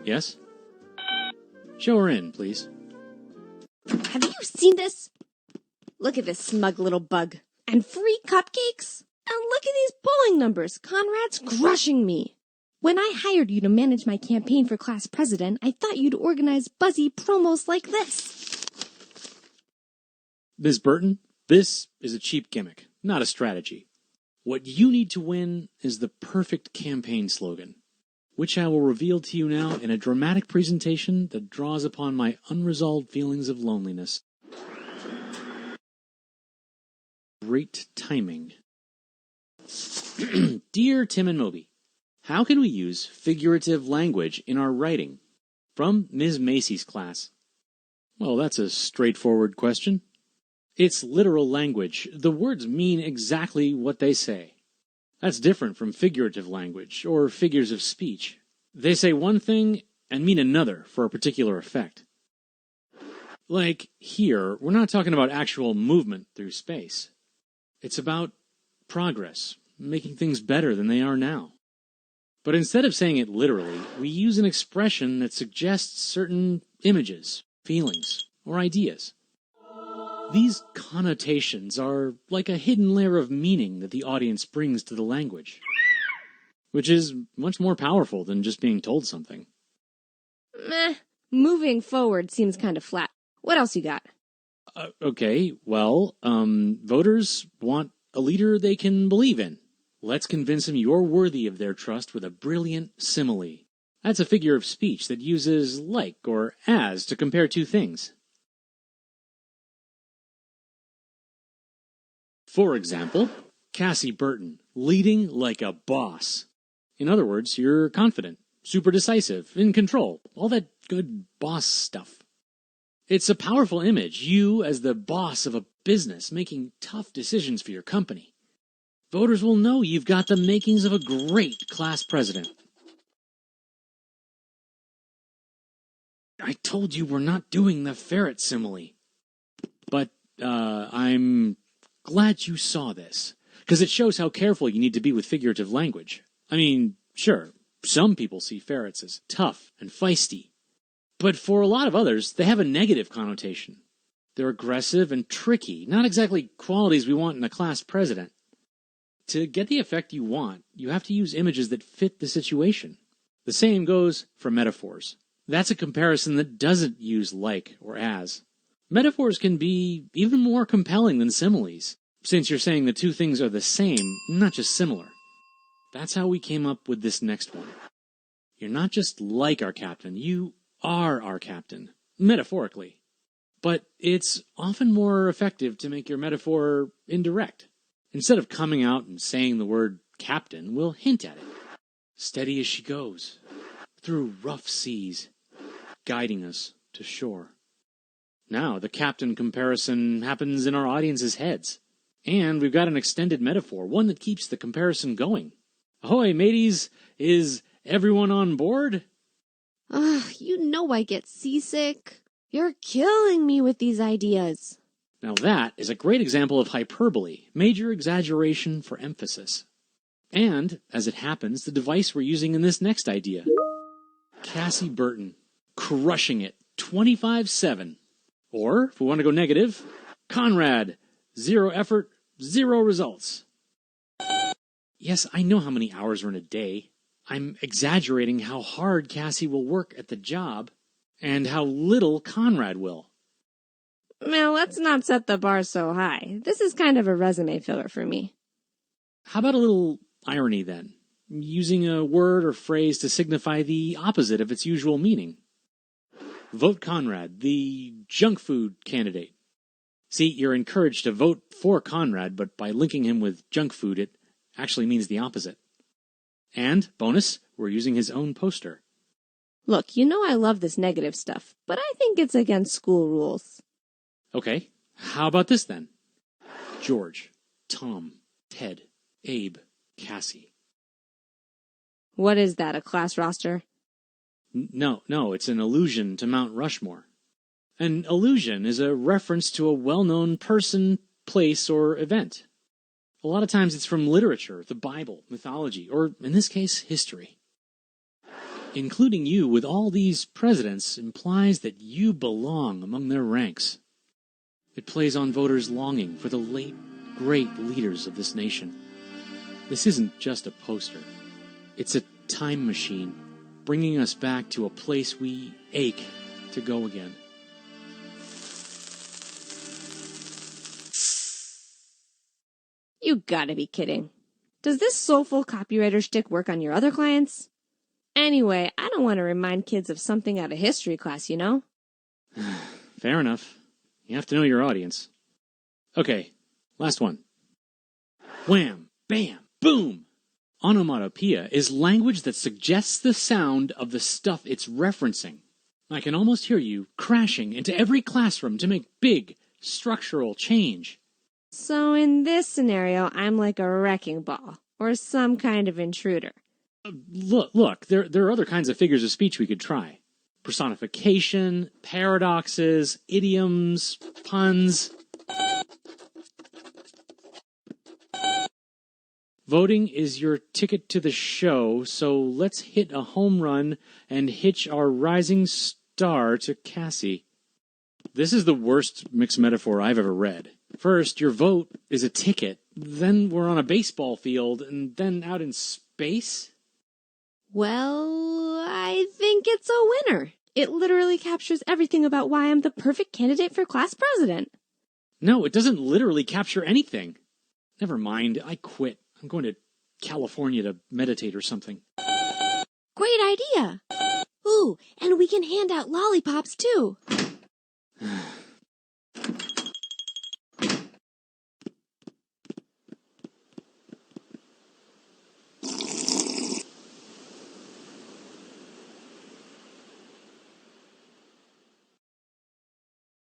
Yes? Show her in, please. Have you seen this? Look at this smug little bug. And free cupcakes? And look at these polling numbers. Conrad's crushing me. When I hired you to manage my campaign for class president, I thought you'd organize buzzy promos like this. Ms. Burton, this is a cheap gimmick, not a strategy. What you need to win is the perfect campaign slogan, which I will reveal to you now in a dramatic presentation that draws upon my unresolved feelings of loneliness. Great timing. Dear Tim and Moby, how can we use figurative language in our writing? From Ms. Macy's class. Well, that's a straightforward question. It's literal language. The words mean exactly what they say. That's different from figurative language or figures of speech. They say one thing and mean another for a particular effect. Like here, we're not talking about actual movement through space. It's about progress, making things better than they are now. But instead of saying it literally, we use an expression that suggests certain images, feelings, or ideas. These connotations are like a hidden layer of meaning that the audience brings to the language, which is much more powerful than just being told something. Meh. Moving forward seems kind of flat. What else you got? Okay, well, voters want a leader they can believe in. Let's convince them you're worthy of their trust with a brilliant simile. That's a figure of speech that uses like or as to compare two things. For example, Cassie Burton, leading like a boss. In other words, you're confident, super decisive, in control, all that good boss stuff. It's a powerful image, you as the boss of a business making tough decisions for your company. Voters will know you've got the makings of a great class president. I told you we're not doing the ferret simile. But, I'm glad you saw this, because it shows how careful you need to be with figurative language. I mean, sure, some people see ferrets as tough and feisty, but for a lot of others, they have a negative connotation. They're aggressive and tricky, not exactly qualities we want in a class president. To get the effect you want, you have to use images that fit the situation. The same goes for metaphors. That's a comparison that doesn't use like or as. Metaphors can be even more compelling than similes, since you're saying the two things are the same, not just similar. That's how we came up with this next one. You're not just like our captain, you are our captain, metaphorically. But it's often more effective to make your metaphor indirect. Instead of coming out and saying the word captain, we'll hint at it. Steady as she goes, through rough seas, guiding us to shore. Now, the captain comparison happens in our audience's heads. And we've got an extended metaphor, one that keeps the comparison going. Ahoy, mateys! Is everyone on board? You know I get seasick. You're killing me with these ideas. Now that is a great example of hyperbole, major exaggeration for emphasis. And, as it happens, the device we're using in this next idea. Cassie Burton, crushing it, 25-7. Or, if we want to go negative, Conrad, 0 effort, 0 results. Yes, I know how many hours are in a day. I'm exaggerating how hard Cassie will work at the job, and how little Conrad will. Well, let's not set the bar so high. This is kind of a resume filler for me. How about a little irony, then? Using a word or phrase to signify the opposite of its usual meaning. Vote Conrad, the junk food candidate. See, you're encouraged to vote for Conrad, but by linking him with junk food, it actually means the opposite. And, bonus, we're using his own poster. Look, you know I love this negative stuff, but I think it's against school rules. Okay, how about this then? George, Tom, Ted, Abe, Cassie. What is that, a class roster? No, it's an allusion to Mount Rushmore. An allusion is a reference to a well-known person, place, or event. A lot of times it's from literature, the Bible, mythology, or, in this case, history. Including you with all these presidents implies that you belong among their ranks. It plays on voters' longing for the late, great leaders of this nation. This isn't just a poster. It's a time machine, bringing us back to a place we ache to go again. You gotta be kidding. Does this soulful copywriter shtick work on your other clients? Anyway, I don't want to remind kids of something out of history class, you know? Fair enough. You have to know your audience. Okay, last one. Wham, bam, boom! Onomatopoeia is language that suggests the sound of the stuff it's referencing. I can almost hear you crashing into every classroom to make big, structural change. So in this scenario, I'm like a wrecking ball, or some kind of intruder. Look, there are other kinds of figures of speech we could try. Personification, paradoxes, idioms, puns. Voting is your ticket to the show, so let's hit a home run and hitch our rising star to Cassie. This is the worst mixed metaphor I've ever read. First, your vote is a ticket, then we're on a baseball field, and then out in space? Well, I think it's a winner. It literally captures everything about why I'm the perfect candidate for class president. No, it doesn't literally capture anything. Never mind, I quit. I'm going to California to meditate or something. Great idea. Ooh, and we can hand out lollipops too.